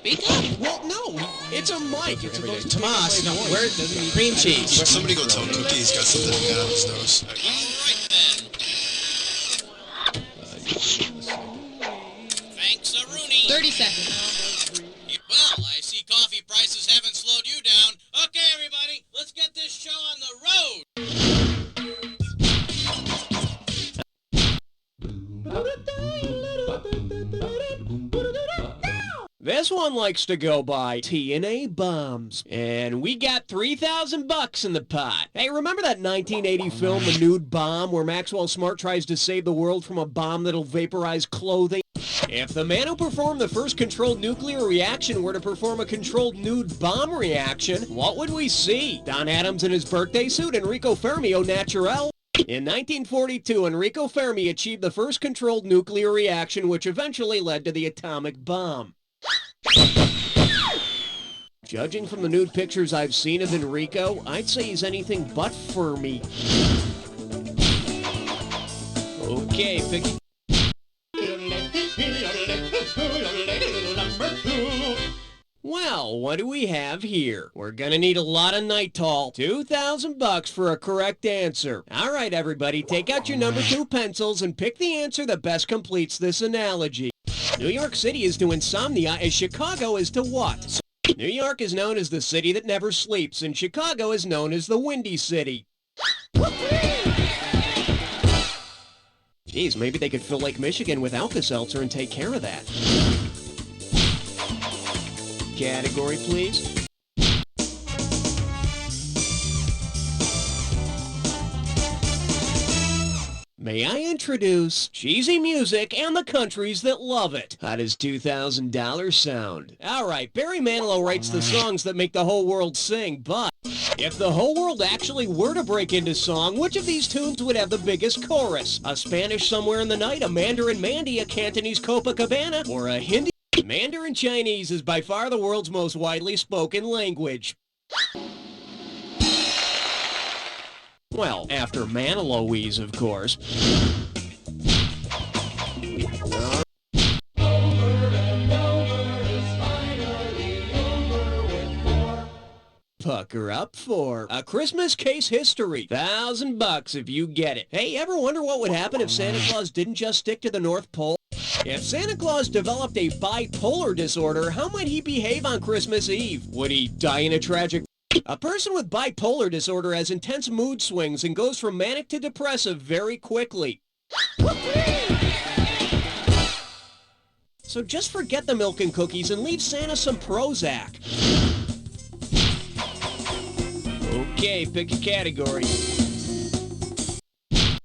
Speak up. Well, no, it's a mic. It's supposed to Tomas, pick up no, my voice. where It doesn't need cream to- cheese? Somebody go tell Cookie he's got something hanging out of his nose. All right, then. Thanks, Rooney. 30 seconds. Well, I see coffee prices haven't slowed you down. Okay, everybody, let's get this show on the road. This one likes to go by TNA bombs, and we got $3,000 in the pot. Hey, remember that 1980 film, The Nude Bomb, where Maxwell Smart tries to save the world from a bomb that'll vaporize clothing? If the man who performed the first controlled nuclear reaction were to perform a controlled nude bomb reaction, what would we see? Don Adams in his birthday suit, Enrico Fermi au naturel? In 1942, Enrico Fermi achieved the first controlled nuclear reaction, which eventually led to the atomic bomb. Judging from the nude pictures I've seen of Enrico, I'd say he's anything but Fermi. Okay, pick... Well, what do we have here? We're gonna need a lot of Nytol. $2,000 for a correct answer. All right, everybody, take out your number 2 pencils and pick the answer that best completes this analogy. New York City is to insomnia as Chicago is to what? New York is known as the city that never sleeps, and Chicago is known as the Windy City. Geez, maybe they could fill Lake Michigan with Alka-Seltzer and take care of that. Category, please. May I introduce cheesy music and the countries that love it? How does $2,000 sound? All right, Barry Manilow writes the songs that make the whole world sing, but if the whole world actually were to break into song, which of these tunes would have the biggest chorus? A Spanish Somewhere in the Night, a Mandarin Mandy, a Cantonese Copacabana, or a Hindi? Mandarin Chinese is by far the world's most widely spoken language. Well, after Maniloese, of course. Pucker up for A Christmas Case History. $1,000 if you get it. Hey, ever wonder what would happen if Santa Claus didn't just stick to the North Pole? If Santa Claus developed a bipolar disorder, how might he behave on Christmas Eve? Would he die in a tragic... A person with bipolar disorder has intense mood swings and goes from manic to depressive very quickly. So just forget the milk and cookies and leave Santa some Prozac. Okay, pick a category.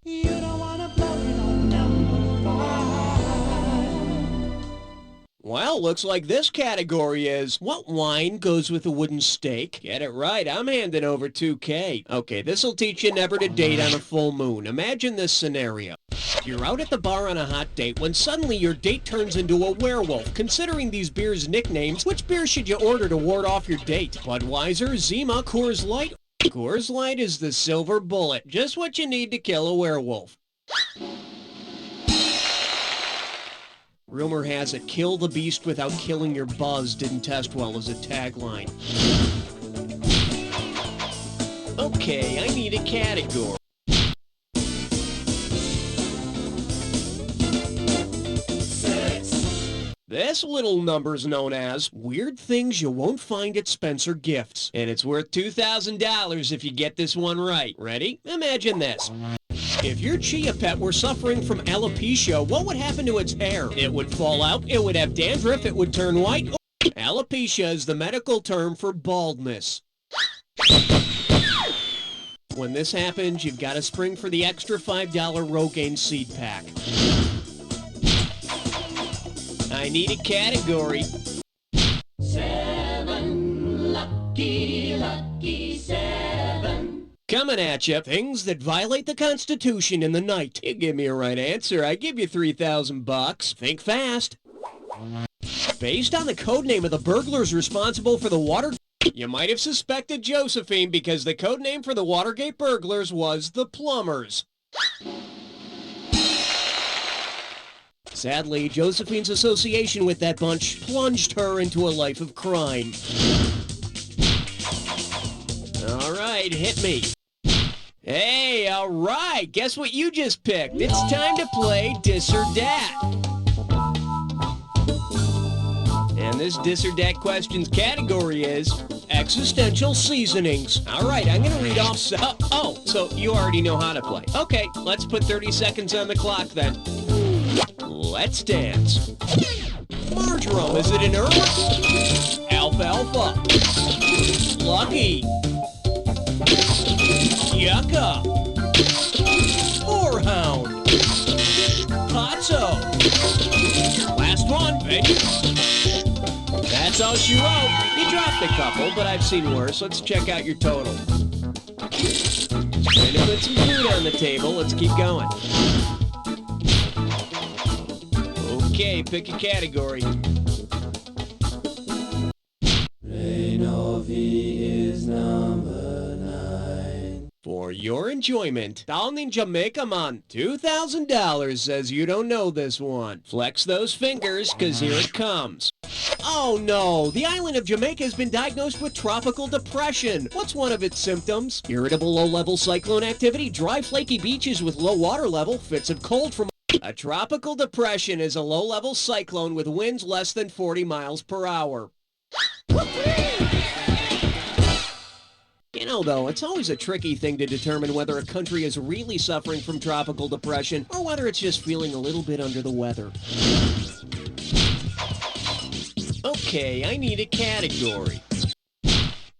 You don't wanna blow it on number 5. Well, looks like this category is, what wine goes with a wooden stake? Get it right, I'm handing over $2K. Okay, this'll teach you never to date on a full moon. Imagine this scenario. You're out at the bar on a hot date when suddenly your date turns into a werewolf. Considering these beers' nicknames, which beer should you order to ward off your date? Budweiser, Zima, Coors Light? Coors Light is the silver bullet, just what you need to kill a werewolf. Rumor has it, kill the beast without killing your buzz didn't test well as a tagline. Okay, I need a category. This little number's known as Weird Things You Won't Find at Spencer Gifts, and it's worth $2,000 if you get this one right. Ready? Imagine this. If your chia pet were suffering from alopecia, what would happen to its hair? It would fall out, it would have dandruff, it would turn white. Alopecia is the medical term for baldness. When this happens, you've got to spring for the extra $5 Rogaine seed pack. I need a category. 7, lucky 7. Coming at you, things that violate the Constitution in the night. You give me a right answer, I give you $3,000. Think fast. Based on the code name of the burglars responsible for the Watergate, you might have suspected Josephine because the code name for the Watergate burglars was the Plumbers. Sadly, Josephine's association with that bunch plunged her into a life of crime. All right, hit me. Hey, all right, guess what you just picked? It's time to play Dis or Dat. And this Dis or Dat questions category is Existential Seasonings. All right, I'm going to read off... so you already know how to play. Okay, let's put 30 seconds on the clock then. Let's dance. Marjoram, is it an herb? Alfalfa. Lucky. Yucca. Boarhound. Pozzo. Last one, Benny. That's all she wrote. You dropped a couple, but I've seen worse. Let's check out your total. Trying to put some food on the table. Let's keep going. Okay, pick a category. Is number 9. For your enjoyment, down in Jamaica, man, $2,000 says you don't know this one. Flex those fingers, cause here it comes. Oh no, the island of Jamaica has been diagnosed with tropical depression. What's one of its symptoms? Irritable low-level cyclone activity, dry flaky beaches with low water level, fits of cold from... A tropical depression is a low-level cyclone with winds less than 40 miles per hour. You know, though, it's always a tricky thing to determine whether a country is really suffering from tropical depression or whether it's just feeling a little bit under the weather. Okay, I need a category.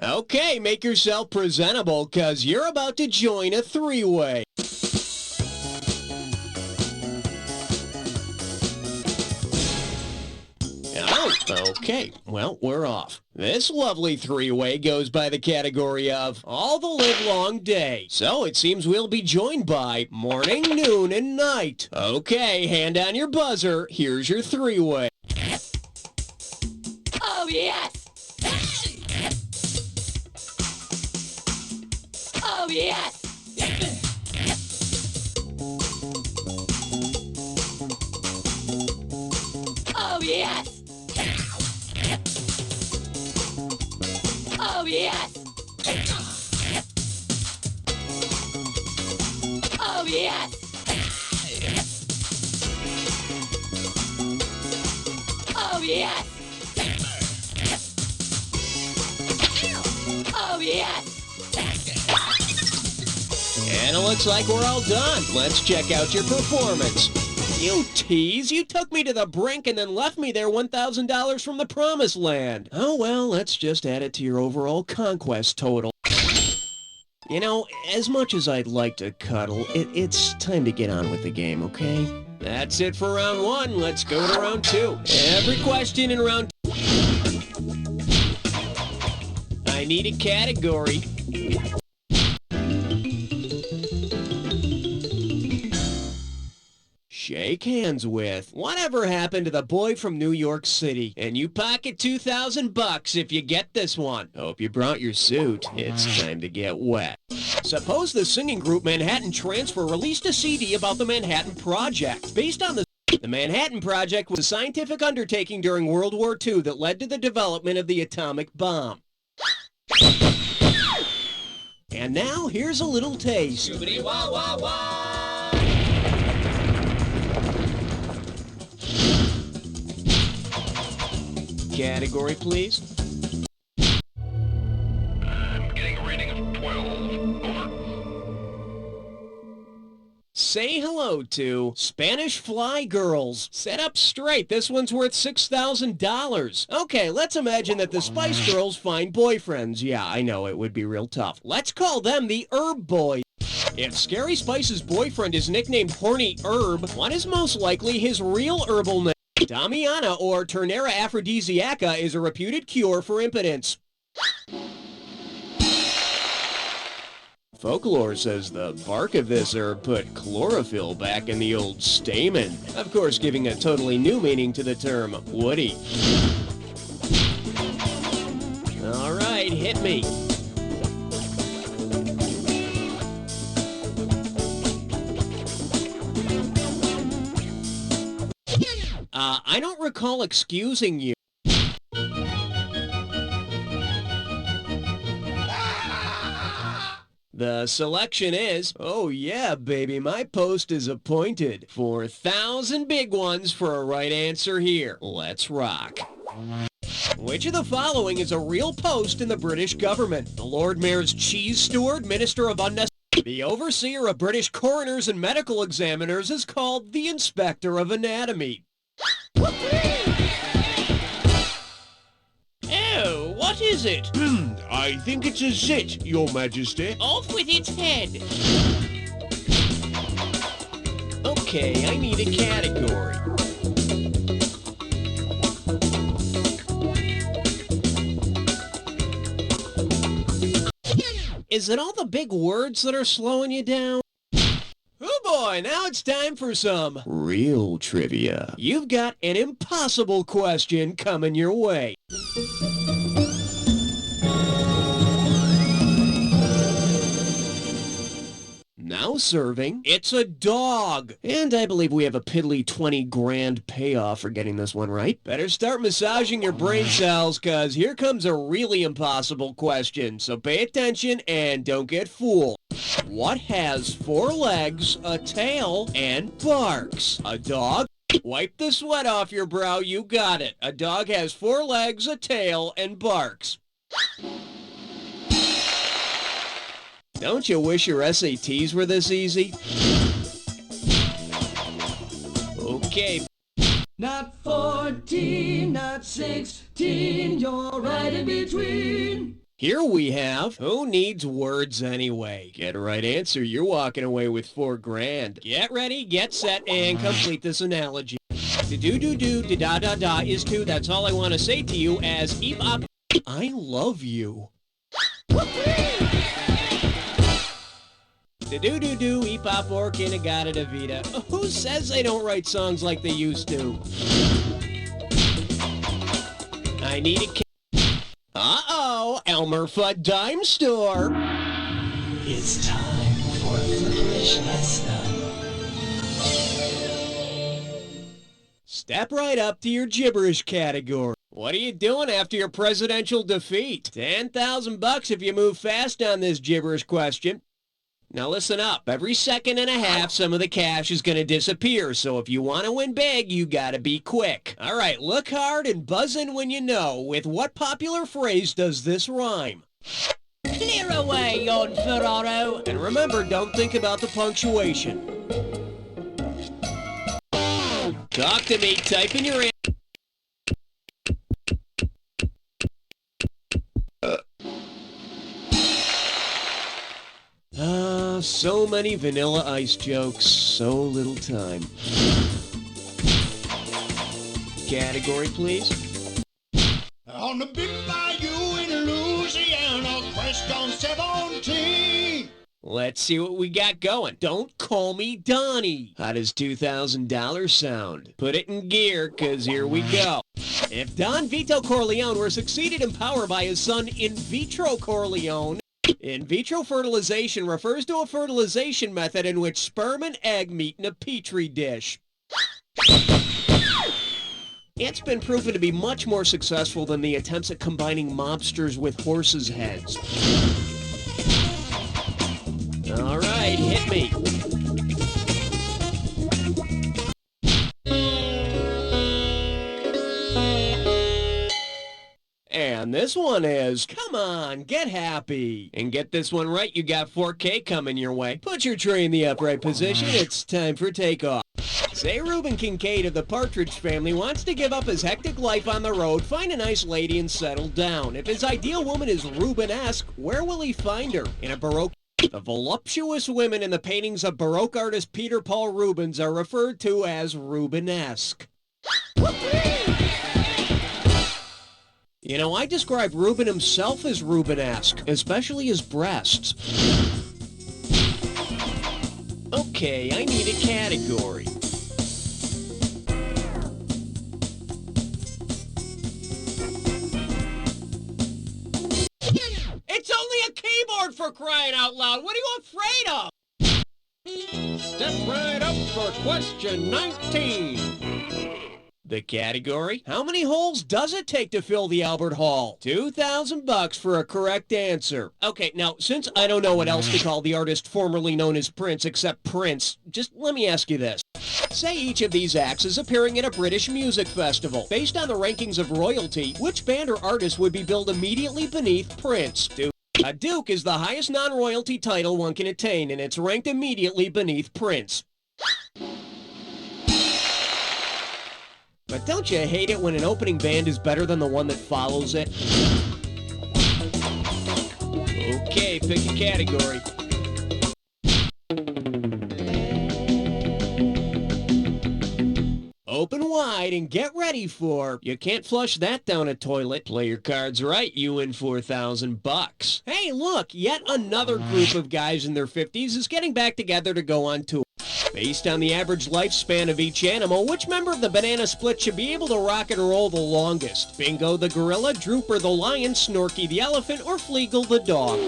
Okay, make yourself presentable, cause you're about to join a three-way. Oh, okay, well, we're off. This lovely three-way goes by the category of all the livelong day. So it seems we'll be joined by morning, noon, and night. Okay, hand on your buzzer. Here's your three-way. Oh, yes! Oh, yes! Oh, yes! Oh, yes! Oh, yes! Oh, yes! Oh, yes! And it looks like we're all done. Let's check out your performance. You tease, you took me to the brink and then left me there $1,000 from the promised land. Oh well, let's just add it to your overall conquest total. You know, as much as I'd like to cuddle, it's time to get on with the game, okay? That's it for round 1. Let's go to round 2. Every question in round 2. I need a category. Shake hands with. Whatever happened to the boy from New York City? And you pocket $2,000 if you get this one. Hope you brought your suit. It's time to get wet. Suppose the singing group Manhattan Transfer released a CD about the Manhattan Project. Based on the Manhattan Project was a scientific undertaking during World War II that led to the development of the atomic bomb. And now, here's a little taste. Shoo-bitty-wah-wah-wah! Category, please. I'm getting a rating of 12. Over. Say hello to Spanish Fly Girls. Set up straight. This one's worth $6,000. Okay, let's imagine that the Spice Girls find boyfriends. Yeah, I know, it would be real tough. Let's call them the Herb Boys. If Scary Spice's boyfriend is nicknamed Horny Herb, what is most likely his real herbal name? Damiana or Turnera aphrodisiaca is a reputed cure for impotence. Folklore says the bark of this herb put chlorophyll back in the old stamen. Of course, giving a totally new meaning to the term woody. All right, hit me. I don't recall excusing you. The selection is, oh yeah, baby, my post is appointed. 4,000 big ones for a right answer here. Let's rock. Which of the following is a real post in the British government? The Lord Mayor's cheese steward, Minister of Unnecessary... The overseer of British coroners and medical examiners is called the Inspector of Anatomy. Oh, what is it? I think it's a zit, Your Majesty. Off with its head. Okay, I need a category. Is it all the big words that are slowing you down? Oh boy, now it's time for some real trivia. You've got an impossible question coming your way. Now serving, it's a dog. And I believe we have a piddly 20 grand payoff for getting this one right. Better start massaging your brain cells, cause here comes a really impossible question. So pay attention and don't get fooled. What has 4 legs, a tail, and barks? A dog? Wipe the sweat off your brow, you got it. A dog has 4 legs, a tail, and barks. Don't you wish your SATs were this easy? Okay. Not 14, not 16, you're right in between. Here we have, who needs words anyway? Get a right answer, you're walking away with 4 grand. Get ready, get set, and complete this analogy. Do-do-do-do, da-da-da-da is to, that's all I want to say to you as eep up. I love you. Do-do-do-do, eep-op, or kinagata-da-vida. Who says they don't write songs like they used to? I need a Uh-oh, Elmer Fudd Dime Store. It's time for Foolishness. Step right up to your gibberish category. What are you doing after your presidential defeat? 10,000 bucks if you move fast on this gibberish question. Now listen up. Every second and a half, some of the cash is going to disappear. So if you want to win big, you got to be quick. All right, look hard and buzz in when you know. With what popular phrase does this rhyme? Clear away, yon Ferraro. And remember, don't think about the punctuation. Talk to me. Type in your answer. So many Vanilla Ice jokes, so little time. Category, please. On the big bayou in Louisiana, crest on 17. Let's see what we got going. Don't call me Donny. How does $2,000 sound? Put it in gear, cause here we go. If Don Vito Corleone were succeeded in power by his son In Vitro Corleone, in vitro fertilization refers to a fertilization method in which sperm and egg meet in a petri dish. It's been proven to be much more successful than the attempts at combining mobsters with horses' heads. All right, hit me. And this one is, come on, get happy. And get this one right, you got 4K coming your way. Put your tray in the upright position, it's time for takeoff. Say Reuben Kincaid of the Partridge Family wants to give up his hectic life on the road, find a nice lady and settle down. If his ideal woman is Rubenesque, where will he find her? In a Baroque... The voluptuous women in the paintings of Baroque artist Peter Paul Rubens are referred to as Rubenesque. You know, I describe Reuben himself as Rubenesque, especially his breasts. Okay, I need a category. It's only a keyboard, for crying out loud! What are you afraid of? Step right up for question 19. The category, how many holes does it take to fill the Albert Hall? $2,000 for a correct answer. Okay, now, since I don't know what else to call the artist formerly known as Prince except Prince, just let me ask you this. Say each of these acts is appearing at a British music festival. Based on the rankings of royalty, which band or artist would be billed immediately beneath Prince? A duke is the highest non-royalty title one can attain, and it's ranked immediately beneath Prince. But don't you hate it when an opening band is better than the one that follows it? Okay, pick a category. Open wide and get ready for You Can't Flush That Down a Toilet. Play your cards right, you win $4,000. Hey, look, yet another group of guys in their 50s is getting back together to go on tour. Based on the average lifespan of each animal, which member of the banana split should be able to rock and roll the longest? Bingo the gorilla, Drooper the lion, Snorky the elephant, or Fleagle the dog?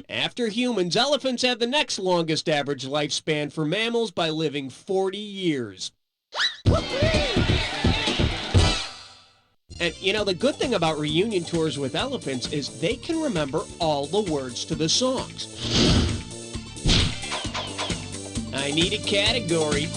After humans, elephants have the next longest average lifespan for mammals by living 40 years. And, you know, the good thing about reunion tours with elephants is they can remember all the words to the songs. I need a category.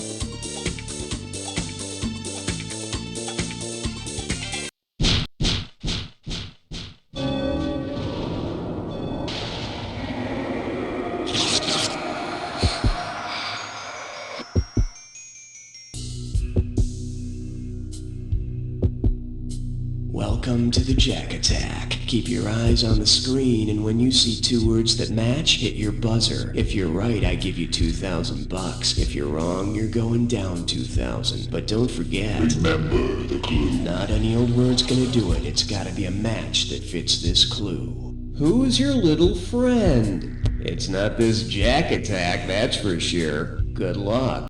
Welcome to the Jack Attack. Keep your eyes on the screen, and when you see two words that match, hit your buzzer. If you're right, I give you $2,000. If you're wrong, you're going down $2,000. But don't forget, remember the clue. Not any old word's gonna do it. It's gotta be a match that fits this clue. Who is your little friend? It's not this Jack Attack, that's for sure. Good luck.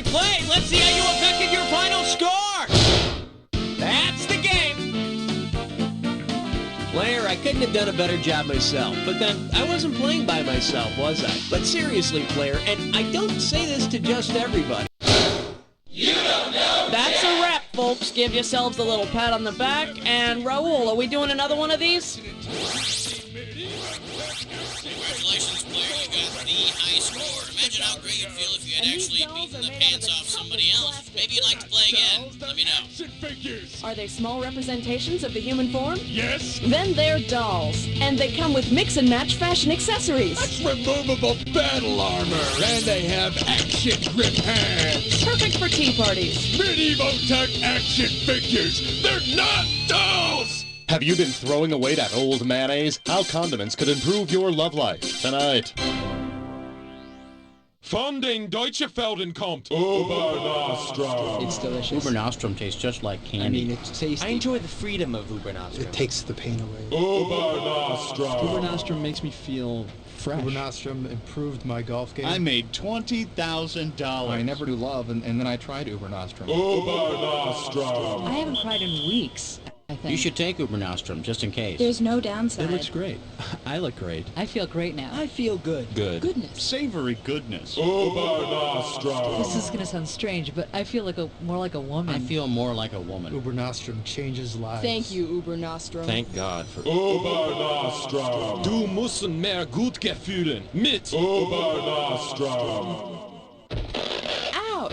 Played. Let's see how you affected your final score. That's the game. Player, I couldn't have done a better job myself. But then, I wasn't playing by myself, was I? But seriously, player, and I don't say this to just everybody. You don't know. That's a wrap, folks. Give yourselves a little pat on the back. And Raul, are we doing another one of these? Congratulations, player. You got the high score. Imagine how great you'd feel if you had actually beaten the pants off somebody else. Maybe you'd like to play again. Let me know. Are they small representations of the human form? Yes. Then they're dolls. And they come with mix-and-match fashion accessories. That's removable battle armor. And they have action grip hands. Perfect for tea parties. Medieval tech action figures. They're not dolls. Have you been throwing away that old mayonnaise? How condiments could improve your love life tonight. Von den Deutsche Felden kommt. Ubernastrum. It's delicious. Ubernastrum tastes just like candy. I mean, it's tasty. I enjoy the freedom of Ubernastrum. It takes the pain away. Ubernastrum. Ubernastrum makes me feel fresh. Ubernastrum improved my golf game. I made $20,000. I never do love, and then I tried Ubernastrum. Ubernastrum. I haven't cried in weeks. I think. You should take Ubernostrum, just in case. There's no downside. It looks great. I look great. I feel great now. I feel good. Good. Goodness. Savory goodness. Ubernostrum. This is gonna sound strange, but I feel like more like a woman. I feel more like a woman. Ubernostrum changes lives. Thank you, Ubernostrum. Thank God for Ubernostrum. Du musst mehr gut gefühlen. Mit Ubernostrum. Ouch.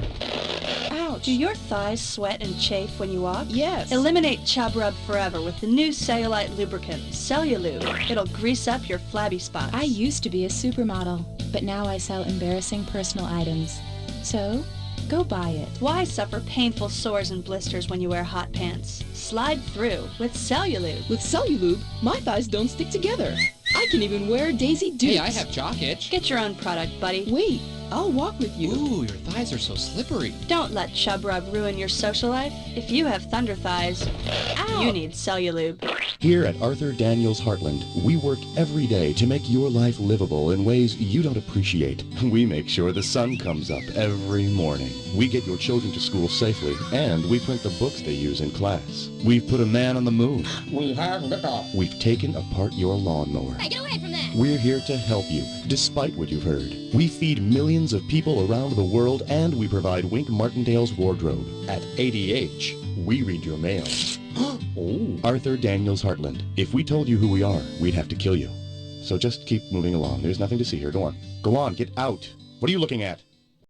Ouch. Do your thighs sweat and chafe when you walk? Yes. Eliminate chub rub forever with the new cellulite lubricant, Cellulube. It'll grease up your flabby spots. I used to be a supermodel, but now I sell embarrassing personal items. So, go buy it. Why suffer painful sores and blisters when you wear hot pants? Slide through with Cellulube. With Cellulube, my thighs don't stick together. I can even wear Daisy Dukes. Hey, I have jock itch. Get your own product, buddy. Wait, I'll walk with you. Ooh, your thighs are so slippery. Don't let chub rub ruin your social life. If you have thunder thighs, you need Cellulube. Here at Arthur Daniels Heartland, we work every day to make your life livable in ways you don't appreciate. We make sure the sun comes up every morning. We get your children to school safely, and we print the books they use in class. We've put a man on the moon. We have liftoff. We've taken apart your lawnmower. Hey, get away from that! We're here to help you, despite what you've heard. We feed millions of people around the world, and we provide Wink Martindale's wardrobe. At ADH, we read your mail. Oh. Arthur Daniels Heartland. If we told you who we are, we'd have to kill you. So just keep moving along. There's nothing to see here. Go on. Go on, get out. What are you looking at?